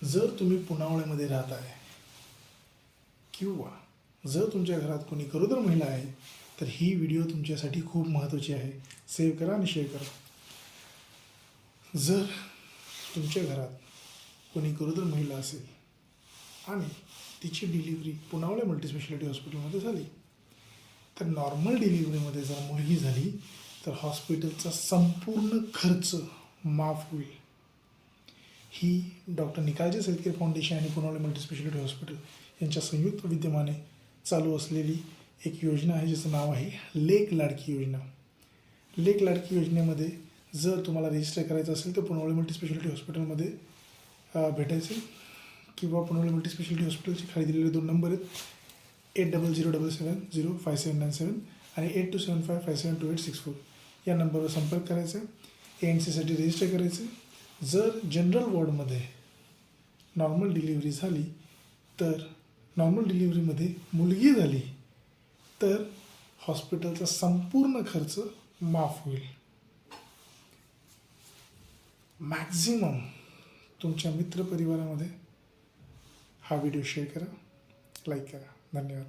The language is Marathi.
जर तुम्ही पुनावळ्यामध्ये राहत आहे किंवा जर तुमच्या घरात कोणी गरोदर महिला आहे तर ही व्हिडिओ तुमच्यासाठी खूप महत्त्वाची आहे. सेव्ह करा आणि शेअर करा. जर तुमच्या घरात कोणी गरोदर महिला असेल आणि तिची डिलिव्हरी पुनावळे मल्टीस्पेशालिटी हॉस्पिटलमध्ये झाली तर नॉर्मल डिलिव्हरीमध्ये जर मुलगी झाली तर हॉस्पिटलचा संपूर्ण खर्च माफ होईल. ही डॉक्टर निकालजे हेल्थकेअर फाउंडेशन आणि पुनावळे मल्टीस्पेशालिटी हॉस्पिटल यांच्या संयुक्त विद्यमाने चालू असलेली एक योजना आहे जिचं नाव आहे लेक लाडकी योजना. लेक लाडकी योजनेमध्ये जर तुम्हाला रजिस्टर करायचं असेल तर पुनावळे मल्टीस्पेशालिटी हॉस्पिटलमध्ये भेटायचे किंवा पुनावळे मल्टीस्पेशालिटी हॉस्पिटलचे खाली दिलेले 2 नंबर आहेत 8007705797 आणि 8275572864 या नंबरवर संपर्क करायचा. ANCसाठी रजिस्टर करायचं. जर जनरल वॉर्डमध्ये नॉर्मल डिलिव्हरी झाली तर नॉर्मल डिलिव्हरीमध्ये मुलगी झाली तर हॉस्पिटलचा संपूर्ण खर्च माफ होईल. मॅक्झिमम तुमच्या मित्रपरिवारामध्ये हा व्हिडिओ शेअर करा, लाईक करा. धन्यवाद.